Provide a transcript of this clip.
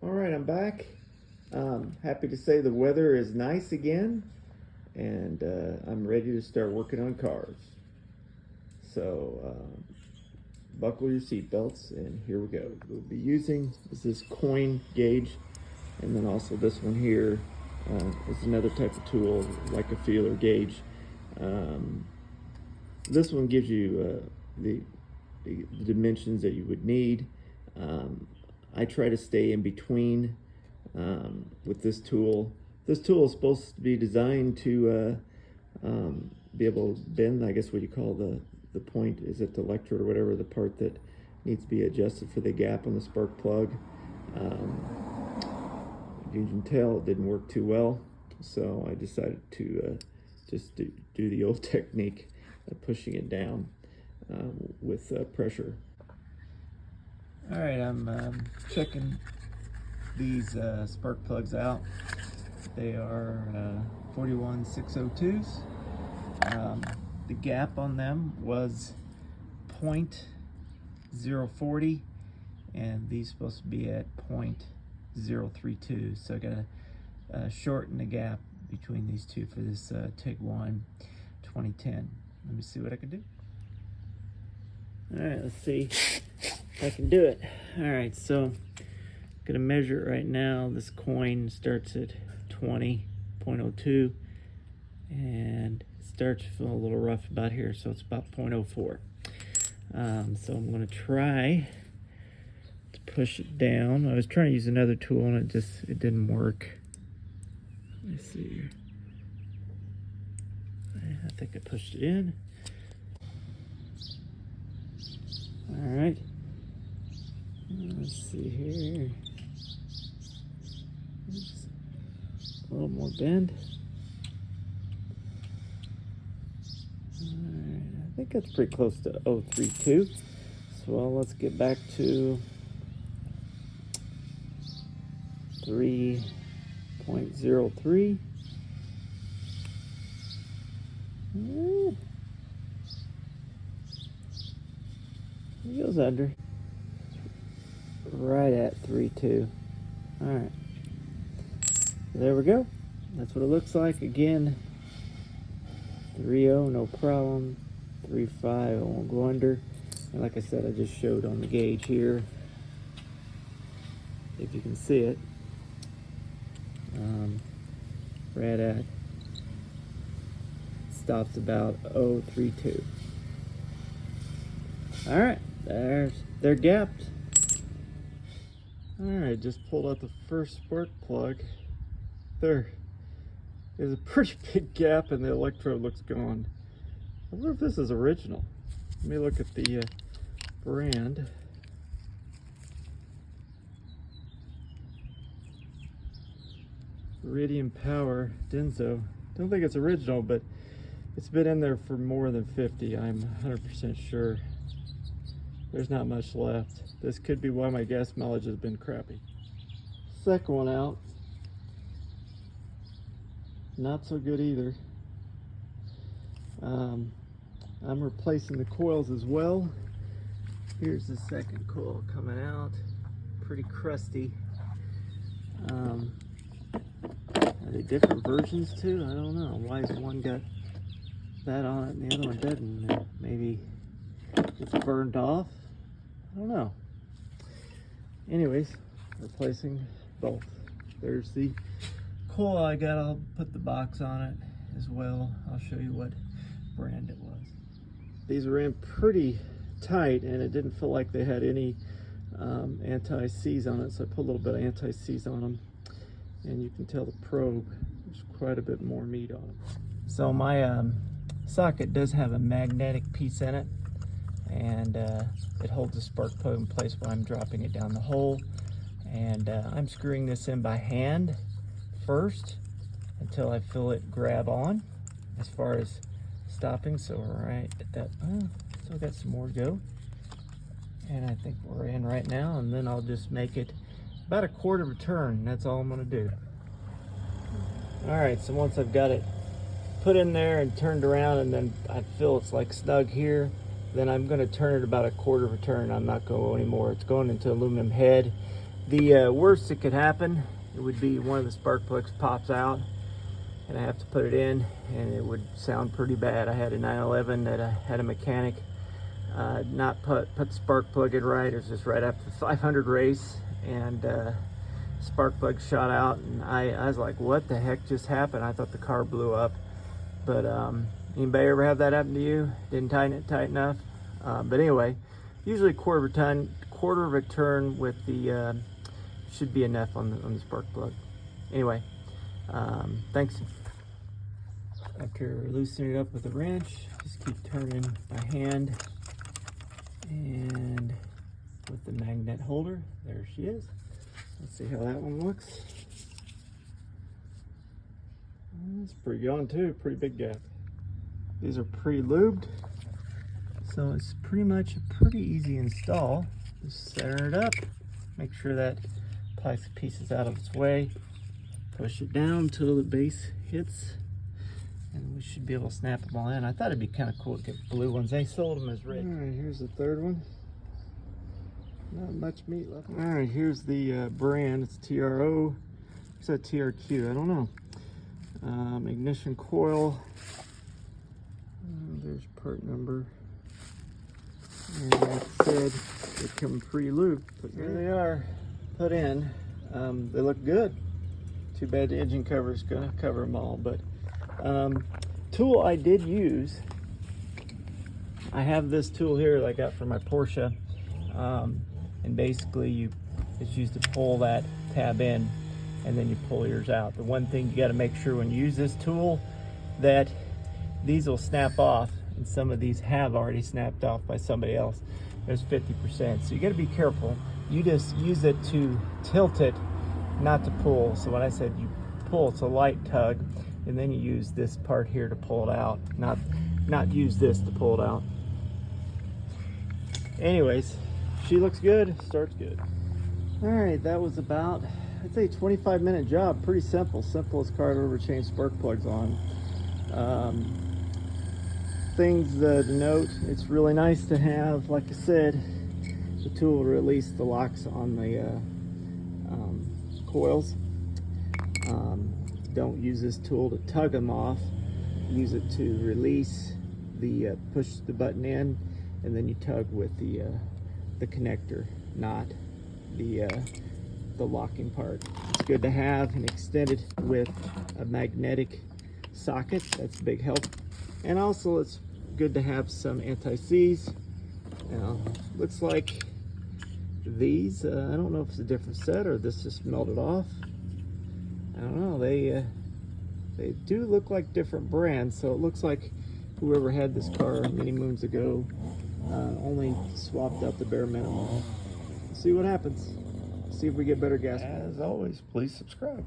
All right, I'm back. Happy to say the weather is nice again, and I'm ready to start working on cars. So buckle your seatbelts, and here we go. We'll be using this coin gauge, and then also this one here is another type of tool, like a feeler gauge. This one gives you the dimensions that you would need. I try to stay in between with this tool. This tool is supposed to be designed to be able to bend, I guess what you call the point, is it the electrode or whatever, the part that needs to be adjusted for the gap on the spark plug. You can tell it didn't work too well, so I decided to just do the old technique of pushing it down with pressure. All right, I'm checking these spark plugs out. They are 41602s. The gap on them was 0.040, and these supposed to be at 0.032. So I gotta shorten the gap between these two for this Tiguan 2010. Let me see what I can do. All right, let's see if I can do it. All right, so I'm gonna measure it right now. This coin starts at 20.02 and starts to feel a little rough about here, so it's about 0.04. So I'm gonna try to push it down. I was trying to use another tool and it didn't work. Let me see here. I think I pushed it in. All right. Let's see here. Oops. A little more bend. All right. I think that's pretty close to 0.32. So let's get back to 3.03. It goes under. Right at 3.2. All right. There we go. That's what it looks like. Again, 3.0, no problem. 3.5, I won't go under. And like I said, I just showed on the gauge here, if you can see it. Right at, stops about 0.32. All right, they're gapped. All right, just pulled out the first spark plug. There is a pretty big gap, and the electrode looks gone. I wonder if this is original. Let me look at the brand. Iridium Power Denso. Don't think it's original, but it's been in there for more than 50. I'm 100% sure. There's not much left. This could be why my gas mileage has been crappy. Second one out. Not so good either. I'm replacing the coils as well. Here's the second coil coming out. Pretty crusty. Are they different versions too? I don't know. Why has one got that on it and the other one doesn't? Maybe it's burned off. I don't know. Anyways, replacing both. There's the coil I got. I'll put the box on it as well. I'll show you what brand it was. These were in pretty tight, and it didn't feel like they had any anti-seize on it, so I put a little bit of anti-seize on them, and you can tell the probe, there's quite a bit more meat on it. So my socket does have a magnetic piece in it, and it holds the spark plug in place while I'm dropping it down the hole. And I'm screwing this in by hand first until I feel it grab on as far as stopping. So right at that, still got some more to go. And I think we're in right now, and then I'll just make it about a quarter of a turn. That's all I'm gonna do. All right, so once I've got it put in there and turned around, and then I feel it's like snug here, then I'm going to turn it about a quarter of a turn. I'm not going anymore. It's going into aluminum head, The worst that could happen, it would be one of the spark plugs pops out and I have to put it in, and it would sound pretty bad. I had a 911 that I had a mechanic not put the spark plug in right. It was just right after the 500 race, and spark plug shot out, and I was like, what the heck just happened? I thought the car blew up. But anybody ever have that happen to you? Didn't tighten it tight enough? But anyway, usually quarter of a turn with the should be enough on the spark plug. Anyway, thanks. After loosening it up with a wrench, just keep turning by hand, and with the magnet holder, there she is. Let's see how that one looks. It's pretty good on too, pretty big gap. These are pre-lubed, so it's pretty much a pretty easy install. Just center it up, make sure that plastic piece is out of its way, push it down until the base hits, and we should be able to snap them all in. I thought it'd be kind of cool to get blue ones. They sold them as red. All right, here's the third one. Not much meat left. All right, here's the brand. It's TRO. Is that TRQ? I don't know. Ignition coil. There's part number. And like I said, they come pre-lubed. But here they are, put in. They look good. Too bad the engine cover is gonna cover them all. But tool I did use. I have this tool here that I got from my Porsche. And basically it's used to pull that tab in, and then you pull yours out. The one thing you got to make sure when you use this tool, that these will snap off, and some of these have already snapped off by somebody else. There's 50%, so you got to be careful. You just use it to tilt it, not to pull. So when I said you pull, it's a light tug, and then you use this part here to pull it out, not use this to pull it out. Anyways, she looks good, starts good. All right, that was about, I'd say, 25-minute job. Pretty simple, simplest car I've ever changed spark plugs on. Things to note, it's really nice to have, like I said, the tool to release the locks on the coils. Don't use this tool to tug them off. Use it to release the, push the button in, and then you tug with the connector, not the locking part. It's good to have and extended with a magnetic socket. That's a big help. And also it's good to have some anti-seize. Now, looks like these, I don't know if it's a different set or this just melted off. I don't know, they do look like different brands, so it looks like whoever had this car many moons ago only swapped out the bare minimum. See what happens. See if we get better gas. As always, please subscribe.